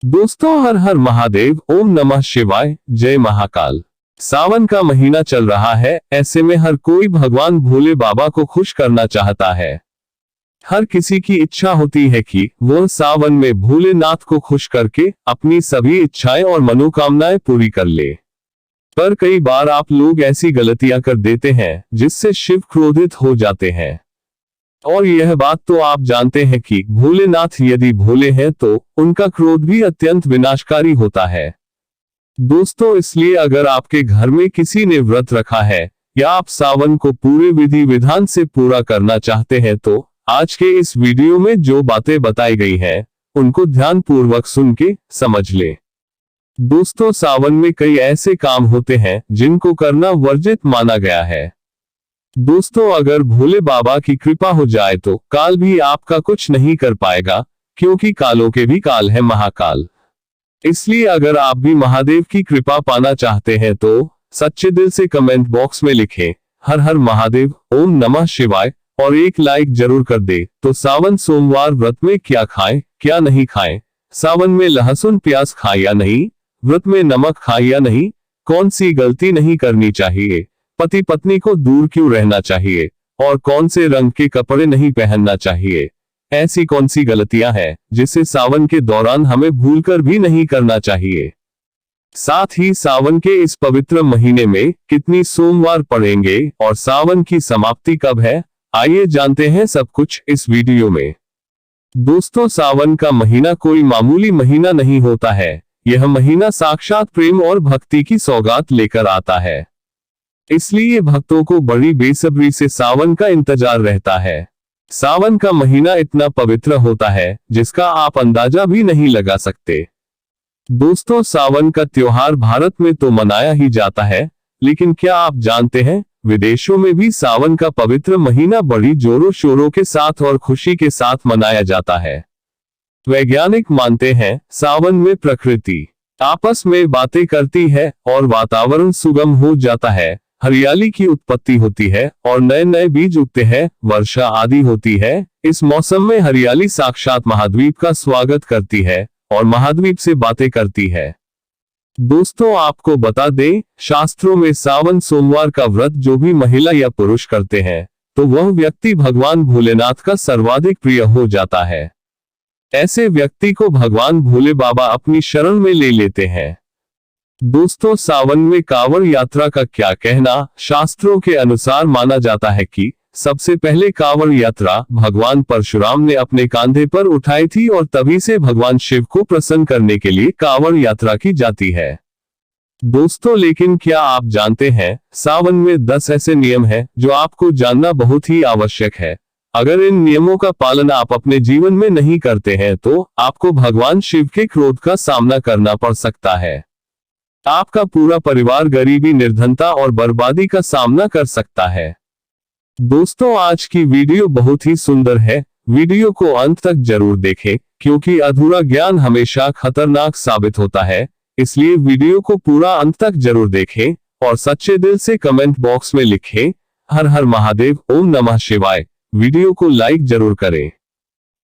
दोस्तों, हर हर महादेव, ओम नमः शिवाय, जय महाकाल। सावन का महीना चल रहा है। ऐसे में हर कोई भगवान भोले बाबा को खुश करना चाहता है। हर किसी की इच्छा होती है कि वह सावन में भोलेनाथ को खुश करके अपनी सभी इच्छाएं और मनोकामनाएं पूरी कर ले। पर कई बार आप लोग ऐसी गलतियां कर देते हैं जिससे शिव क्रोधित हो जाते हैं। और यह बात तो आप जानते हैं कि भोलेनाथ यदि भोले हैं तो उनका क्रोध भी अत्यंत विनाशकारी होता है। दोस्तों, इसलिए अगर आपके घर में किसी ने व्रत रखा है या आप सावन को पूरे विधि विधान से पूरा करना चाहते हैं तो आज के इस वीडियो में जो बातें बताई गई हैं उनको ध्यान पूर्वक सुन के समझ ले। दोस्तों, सावन में कई ऐसे काम होते हैं जिनको करना वर्जित माना गया है। दोस्तों, अगर भोले बाबा की कृपा हो जाए तो काल भी आपका कुछ नहीं कर पाएगा, क्योंकि कालों के भी काल है महाकाल। इसलिए अगर आप भी महादेव की कृपा पाना चाहते हैं तो सच्चे दिल से कमेंट बॉक्स में लिखें हर हर महादेव, ओम नमः शिवाय और एक लाइक जरूर कर दे। तो सावन सोमवार व्रत में क्या खाएं क्या नहीं खाएं, सावन में लहसुन प्याज खाएं या नहीं, व्रत में नमक खाएं या नहीं, कौन सी गलती नहीं करनी चाहिए, पति पत्नी को दूर क्यों रहना चाहिए और कौन से रंग के कपड़े नहीं पहनना चाहिए, ऐसी कौन सी गलतियां हैं जिसे सावन के दौरान हमें भूलकर भी नहीं करना चाहिए। साथ ही सावन के इस पवित्र महीने में कितनी सोमवार पड़ेंगे और सावन की समाप्ति कब है, आइए जानते हैं सब कुछ इस वीडियो में। दोस्तों, सावन का महीना कोई मामूली महीना नहीं होता है। यह महीना साक्षात प्रेम और भक्ति की सौगात लेकर आता है। इसलिए भक्तों को बड़ी बेसब्री से सावन का इंतजार रहता है। सावन का महीना इतना पवित्र होता है जिसका आप अंदाजा भी नहीं लगा सकते। दोस्तों, सावन का त्योहार भारत में तो मनाया ही जाता है, लेकिन क्या आप जानते हैं विदेशों में भी सावन का पवित्र महीना बड़ी जोरों शोरों के साथ और खुशी के साथ मनाया जाता है। वैज्ञानिक मानते हैं सावन में प्रकृति आपस में बातें करती है और वातावरण सुगम हो जाता है, हरियाली की उत्पत्ति होती है और नए नए बीज उगते हैं, वर्षा आदि होती है। इस मौसम में हरियाली साक्षात महाद्वीप का स्वागत करती है और महाद्वीप से बातें करती है। दोस्तों, आपको बता दें, शास्त्रों में सावन सोमवार का व्रत जो भी महिला या पुरुष करते हैं तो वह व्यक्ति भगवान भोलेनाथ का सर्वाधिक प्रिय हो जाता है। ऐसे व्यक्ति को भगवान भोले बाबा अपनी शरण में ले लेते हैं। दोस्तों, सावन में कांवड़ यात्रा का क्या कहना। शास्त्रों के अनुसार माना जाता है कि सबसे पहले कांवड़ यात्रा भगवान परशुराम ने अपने कांधे पर उठाई थी और तभी से भगवान शिव को प्रसन्न करने के लिए कांवड़ यात्रा की जाती है। दोस्तों, लेकिन क्या आप जानते हैं सावन में 10 ऐसे नियम हैं जो आपको जानना बहुत ही आवश्यक है। अगर इन नियमों का पालन आप अपने जीवन में नहीं करते हैं तो आपको भगवान शिव के क्रोध का सामना करना पड़ सकता है। आपका पूरा परिवार गरीबी, निर्धनता और बर्बादी का सामना कर सकता है। दोस्तों, आज की वीडियो बहुत ही सुंदर है। वीडियो को अंत तक जरूर देखें, क्योंकि अधूरा ज्ञान हमेशा खतरनाक साबित होता है। इसलिए वीडियो को पूरा अंत तक जरूर देखें और सच्चे दिल से कमेंट बॉक्स में लिखें हर हर महादेव, ओम नमः शिवाय। वीडियो को लाइक जरूर करें।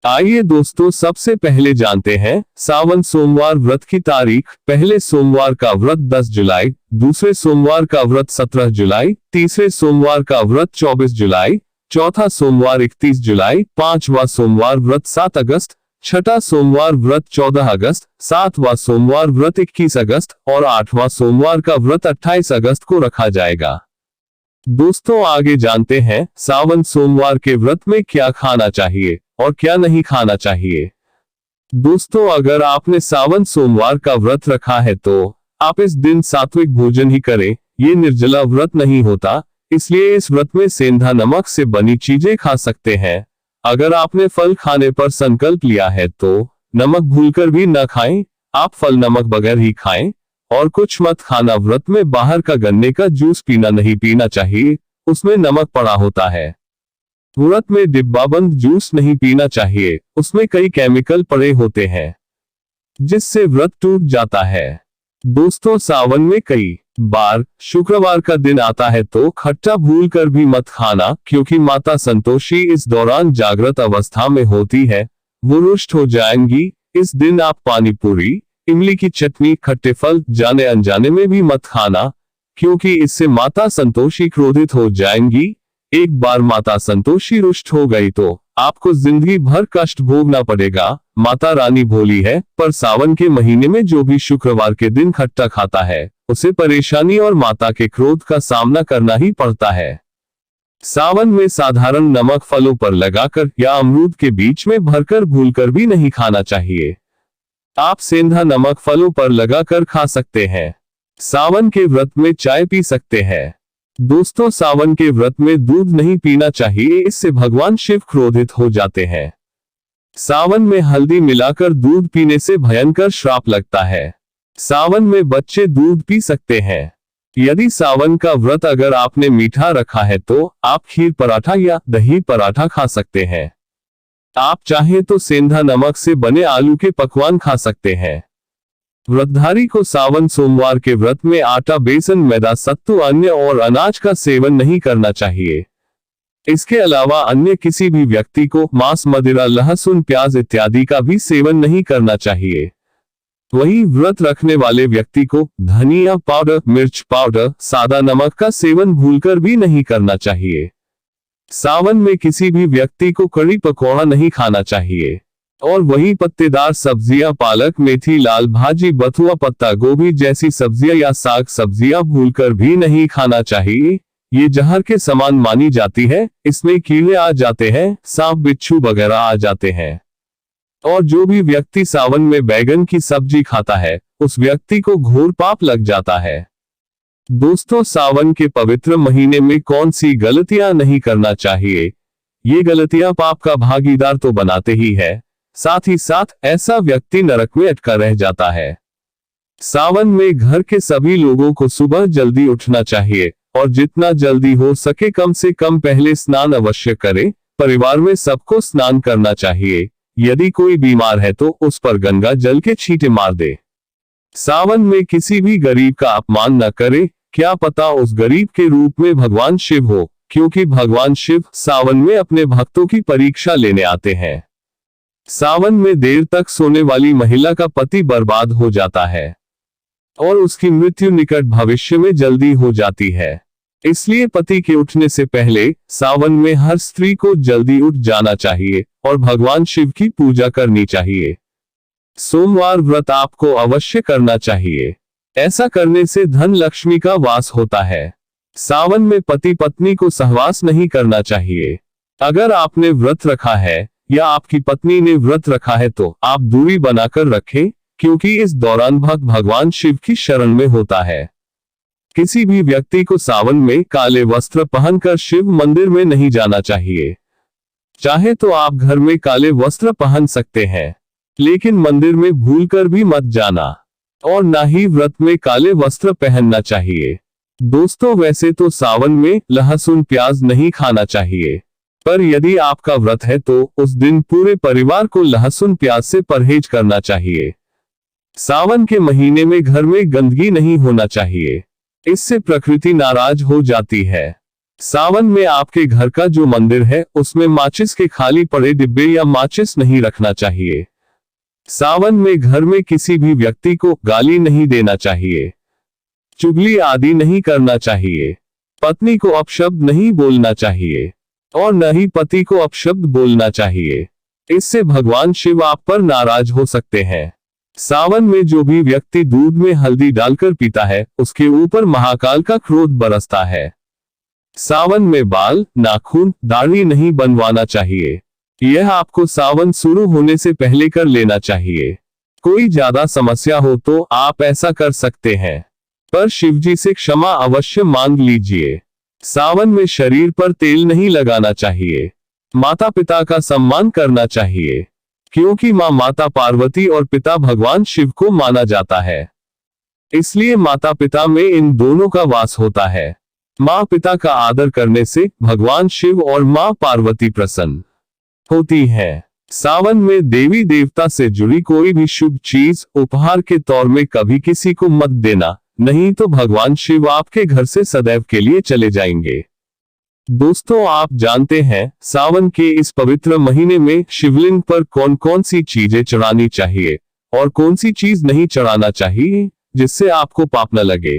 आइए दोस्तों, सबसे पहले जानते हैं सावन सोमवार व्रत की तारीख। पहले सोमवार का व्रत 10 जुलाई, दूसरे सोमवार का व्रत 17 जुलाई, तीसरे सोमवार का व्रत 24 जुलाई, चौथा सोमवार 31 जुलाई, पांचवा सोमवार व्रत 7 अगस्त, छठा सोमवार व्रत 14 अगस्त, सातवां सोमवार व्रत 21 अगस्त और आठवां सोमवार का व्रत 28 अगस्त को रखा जाएगा। दोस्तों, आगे जानते हैं सावन सोमवार के व्रत में क्या खाना चाहिए और क्या नहीं खाना चाहिए। दोस्तों, अगर आपने सावन सोमवार का व्रत रखा है तो आप इस दिन सात्विक भोजन ही करें। ये निर्जला व्रत नहीं होता, इसलिए इस व्रत में सेंधा नमक से बनी चीजें खा सकते हैं। अगर आपने फल खाने पर संकल्प लिया है तो नमक भूलकर भी न खाएं। आप फल नमक बगैर ही खाएं और कुछ मत खाना। व्रत में बाहर का गन्ने का जूस नहीं पीना चाहिए, उसमें नमक पड़ा होता है। व्रत में डिब्बाबंद जूस नहीं पीना चाहिए, उसमें कई केमिकल पड़े होते हैं जिससे व्रत टूट जाता है। दोस्तों, सावन में कई बार शुक्रवार का दिन आता है तो खट्टा भूलकर भी मत खाना, क्योंकि माता संतोषी इस दौरान जागृत अवस्था में होती है, वो रुष्ट हो जाएंगी। इस दिन आप पानी पूरी, इमली की चटनी, खट्टे फल जाने अनजाने में भी मत खाना, क्योंकि इससे माता संतोषी क्रोधित हो जाएंगी। एक बार माता संतोषी रुष्ट हो गई तो आपको जिंदगी भर कष्ट भोगना पड़ेगा। माता रानी भोली है, पर सावन के महीने में जो भी शुक्रवार के दिन खट्टा खाता है उसे परेशानी और माता के क्रोध का सामना करना ही पड़ता है। सावन में साधारण नमक फलों पर लगाकर या अमरूद के बीच में भरकर भूलकर भी नहीं खाना चाहिए। आप सेंधा नमक फलों पर लगाकर खा सकते हैं। सावन के व्रत में चाय पी सकते हैं। दोस्तों, सावन के व्रत में दूध नहीं पीना चाहिए, इससे भगवान शिव क्रोधित हो जाते हैं। सावन में हल्दी मिलाकर दूध पीने से भयंकर श्राप लगता है। सावन में बच्चे दूध पी सकते हैं। यदि सावन का व्रत अगर आपने मीठा रखा है तो आप खीर पराठा या दही पराठा खा सकते हैं। आप चाहें तो सेंधा नमक से बने आलू के पकवान खा सकते हैं। व्रतधारी को सावन सोमवार के व्रत में आटा, बेसन, मैदा, सत्तू, अन्य और अनाज का सेवन नहीं करना चाहिए। इसके अलावा अन्य किसी भी व्यक्ति को मांस, मदिरा, लहसुन, प्याज इत्यादि का भी सेवन नहीं करना चाहिए। वहीं व्रत रखने वाले व्यक्ति को धनिया पाउडर, मिर्च पाउडर, सादा नमक का सेवन भूलकर भी नहीं करना चाहिए। सावन में किसी भी व्यक्ति को कड़ी पकौड़ा नहीं खाना चाहिए। और वहीं पत्तेदार सब्जियां, पालक, मेथी, लाल भाजी, बथुआ, पत्ता गोभी जैसी सब्जियां या साग सब्जियां भूलकर भी नहीं खाना चाहिए। ये जहर के समान मानी जाती है। इसमें कीड़े आ जाते हैं, सांप, बिच्छू वगैरह आ जाते हैं। और जो भी व्यक्ति सावन में बैगन की सब्जी खाता है उस व्यक्ति को घोर पाप लग जाता है। दोस्तों, सावन के पवित्र महीने में कौन सी गलतियां नहीं करना चाहिए? ये गलतियां पाप का भागीदार तो बनाते ही है, साथ ही साथ ऐसा व्यक्ति नरक में अटका रह जाता है। सावन में घर के सभी लोगों को सुबह जल्दी उठना चाहिए और जितना जल्दी हो सके कम से कम पहले स्नान अवश्य करें। परिवार में सबको स्नान करना चाहिए। यदि कोई बीमार है तो उस पर गंगा जल के छींटे मार दे। सावन में किसी भी गरीब का अपमान न करे, क्या पता उस गरीब के रूप में भगवान शिव हो, क्योंकि भगवान शिव सावन में अपने भक्तों की परीक्षा लेने आते हैं। सावन में देर तक सोने वाली महिला का पति बर्बाद हो जाता है और उसकी मृत्यु निकट भविष्य में जल्दी हो जाती है। इसलिए पति के उठने से पहले सावन में हर स्त्री को जल्दी उठ जाना चाहिए और भगवान शिव की पूजा करनी चाहिए। सोमवार व्रत आपको अवश्य करना चाहिए। ऐसा करने से धन लक्ष्मी का वास होता है। सावन में पति पत्नी को सहवास नहीं करना चाहिए। अगर आपने व्रत रखा है या आपकी पत्नी ने व्रत रखा है तो आप दूरी बनाकर रखें, क्योंकि इस दौरान भक्त भगवान शिव की शरण में होता है। किसी भी व्यक्ति को सावन में काले वस्त्र पहनकर शिव मंदिर में नहीं जाना चाहिए। चाहे तो आप घर में काले वस्त्र पहन सकते हैं, लेकिन मंदिर में भूलकर भी मत जाना और ना ही व्रत में काले वस्त्र पहनना चाहिए। दोस्तों, वैसे तो सावन में लहसुन, प्याज नहीं खाना चाहिए, पर यदि आपका व्रत है तो उस दिन पूरे परिवार को लहसुन प्याज से परहेज करना चाहिए। सावन के महीने में घर में गंदगी नहीं होना चाहिए, इससे प्रकृति नाराज हो जाती है। सावन में आपके घर का जो मंदिर है उसमें माचिस के खाली पड़े डिब्बे या माचिस नहीं रखना चाहिए। सावन में घर में किसी भी व्यक्ति को गाली नहीं देना चाहिए, चुगली आदि नहीं करना चाहिए, पत्नी को अपशब्द नहीं बोलना चाहिए और न ही पति को अपशब्द बोलना चाहिए। इससे भगवान शिव आप पर नाराज हो सकते हैं। सावन में जो भी व्यक्ति दूध में हल्दी डालकर पीता है उसके ऊपर महाकाल का क्रोध बरसता है। सावन में बाल, नाखून, दाढ़ी नहीं बनवाना चाहिए। यह आपको सावन शुरू होने से पहले कर लेना चाहिए। कोई ज्यादा समस्या हो तो आप ऐसा कर सकते हैं, पर शिवजी से क्षमा अवश्य मांग लीजिए। सावन में शरीर पर तेल नहीं लगाना चाहिए। माता पिता का सम्मान करना चाहिए, क्योंकि माँ माता पार्वती और पिता भगवान शिव को माना जाता है। इसलिए माता पिता में इन दोनों का वास होता है। माँ पिता का आदर करने से भगवान शिव और माँ पार्वती प्रसन्न होती है। सावन में देवी देवता से जुड़ी कोई भी शुभ चीज उपहार के तौर में कभी किसी को मत देना, नहीं तो भगवान शिव आपके घर से सदैव के लिए चले जाएंगे। दोस्तों, आप जानते हैं सावन के इस पवित्र महीने में शिवलिंग पर कौन कौन सी चीजें चढ़ानी चाहिए और कौन सी चीज नहीं चढ़ाना चाहिए जिससे आपको पाप न लगे।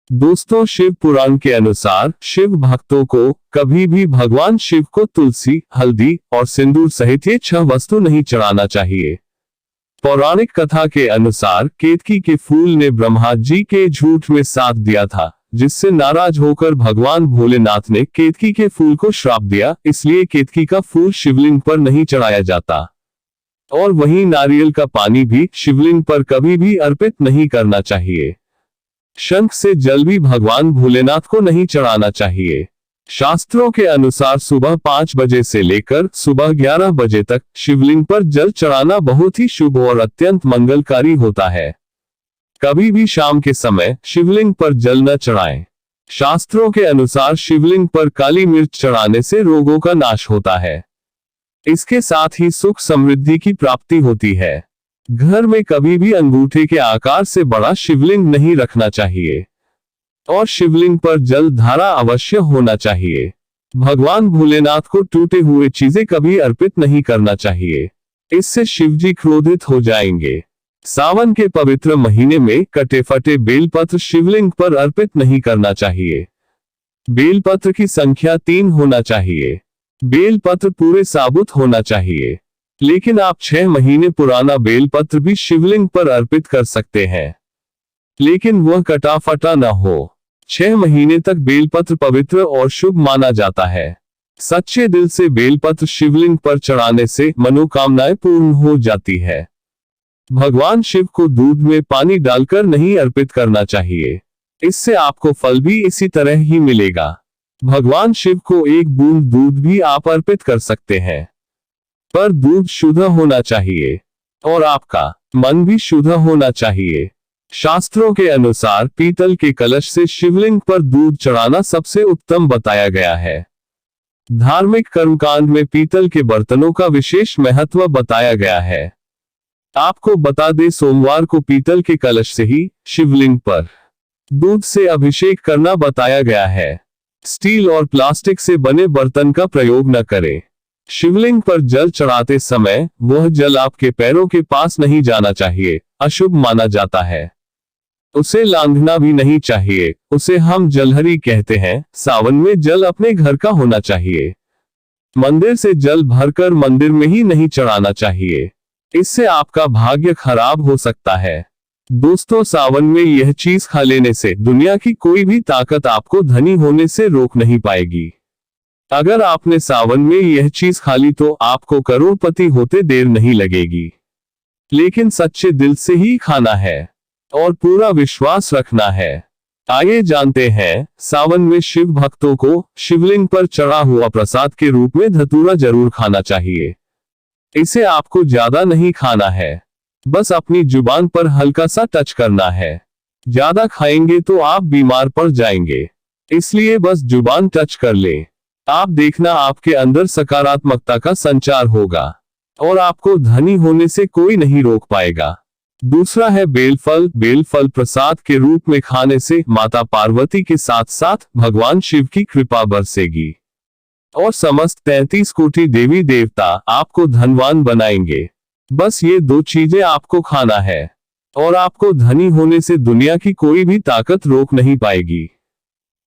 दोस्तों, शिव पुराण के अनुसार शिव भक्तों को कभी भी भगवान शिव को तुलसी, हल्दी और सिंदूर सहित ये 6 वस्तु नहीं चढ़ाना चाहिए। पौराणिक कथा के अनुसार केतकी के फूल ने ब्रह्मा जी के झूठ में साथ दिया था, जिससे नाराज होकर भगवान भोलेनाथ ने केतकी के फूल को श्राप दिया, इसलिए केतकी का फूल शिवलिंग पर नहीं चढ़ाया जाता। और वहीं नारियल का पानी भी शिवलिंग पर कभी भी अर्पित नहीं करना चाहिए। शंख से जल भी भगवान भोलेनाथ को नहीं चढ़ाना चाहिए। शास्त्रों के अनुसार सुबह 5 बजे से लेकर सुबह 11 बजे तक शिवलिंग पर जल चढ़ाना बहुत ही शुभ और अत्यंत मंगलकारी होता है। कभी भी शाम के समय शिवलिंग पर जल न चढ़ाएं। शास्त्रों के अनुसार शिवलिंग पर काली मिर्च चढ़ाने से रोगों का नाश होता है। इसके साथ ही सुख समृद्धि की प्राप्ति होती है। घर में कभी भी अंगूठे के आकार से बड़ा शिवलिंग नहीं रखना चाहिए और शिवलिंग पर जल धारा अवश्य होना चाहिए। भगवान भोलेनाथ को टूटे हुए चीजें कभी अर्पित नहीं करना चाहिए, इससे शिवजी क्रोधित हो जाएंगे। सावन के पवित्र महीने में कटे फटे बेलपत्र शिवलिंग पर अर्पित नहीं करना चाहिए। बेलपत्र की संख्या 3 होना चाहिए। बेलपत्र पूरे साबुत होना चाहिए, लेकिन आप 6 महीने पुराना बेलपत्र भी शिवलिंग पर अर्पित कर सकते हैं, लेकिन वह कटा फटा न हो। 6 महीने तक बेलपत्र पवित्र और शुभ माना जाता है। सच्चे दिल से बेलपत्र शिवलिंग पर चढ़ाने से मनोकामनाएं पूर्ण हो जाती है। भगवान शिव को दूध में पानी डालकर नहीं अर्पित करना चाहिए, इससे आपको फल भी इसी तरह ही मिलेगा। भगवान शिव को 1 बूंद दूध भी आप अर्पित कर सकते हैं, पर दूध शुद्ध होना चाहिए और आपका मन भी शुद्ध होना चाहिए। शास्त्रों के अनुसार पीतल के कलश से शिवलिंग पर दूध चढ़ाना सबसे उत्तम बताया गया है। धार्मिक कर्मकांड में पीतल के बर्तनों का विशेष महत्व बताया गया है। आपको बता दें, सोमवार को पीतल के कलश से ही शिवलिंग पर दूध से अभिषेक करना बताया गया है। स्टील और प्लास्टिक से बने बर्तन का प्रयोग न करें। शिवलिंग पर जल चढ़ाते समय वह जल आपके पैरों के पास नहीं जाना चाहिए, अशुभ माना जाता है। उसे लांघना भी नहीं चाहिए, उसे हम जलहरी कहते हैं। सावन में जल अपने घर का होना चाहिए। मंदिर से जल भरकर मंदिर में ही नहीं चढ़ाना चाहिए, इससे आपका भाग्य खराब हो सकता है। दोस्तों, सावन में यह चीज खा लेने से दुनिया की कोई भी ताकत आपको धनी होने से रोक नहीं पाएगी। अगर आपने सावन में यह चीज खा ली तो आपको करोड़पति होते देर नहीं लगेगी, लेकिन सच्चे दिल से ही खाना है और पूरा विश्वास रखना है। आइए जानते हैं, सावन में शिव भक्तों को शिवलिंग पर चढ़ा हुआ प्रसाद के रूप में धतूरा जरूर खाना चाहिए। इसे आपको ज्यादा नहीं खाना है, बस अपनी जुबान पर हल्का सा टच करना है। ज्यादा खाएंगे तो आप बीमार पड़ जाएंगे, इसलिए बस जुबान टच कर ले। आप देखना, आपके अंदर सकारात्मकता का संचार होगा और आपको धनी होने से कोई नहीं रोक पाएगा। दूसरा है बेलफल। बेलफल प्रसाद के रूप में खाने से माता पार्वती के साथ साथ भगवान शिव की कृपा बरसेगी और समस्त 33 कोटि देवी देवता आपको धनवान बनाएंगे। बस ये 2 चीजें आपको खाना है और आपको धनी होने से दुनिया की कोई भी ताकत रोक नहीं पाएगी।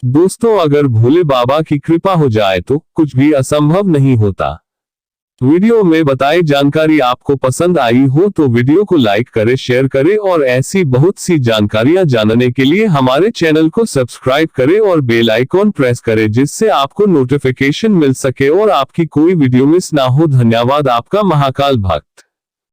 दोस्तों, अगर भोले बाबा की कृपा हो जाए तो कुछ भी असंभव नहीं होता। वीडियो में बताई जानकारी आपको पसंद आई हो तो वीडियो को लाइक करें, शेयर करें और ऐसी बहुत सी जानकारियां जानने के लिए हमारे चैनल को सब्सक्राइब करें और बेल आइकॉन प्रेस करें, जिससे आपको नोटिफिकेशन मिल सके और आपकी कोई वीडियो मिस ना हो। धन्यवाद। आपका महाकाल भक्त।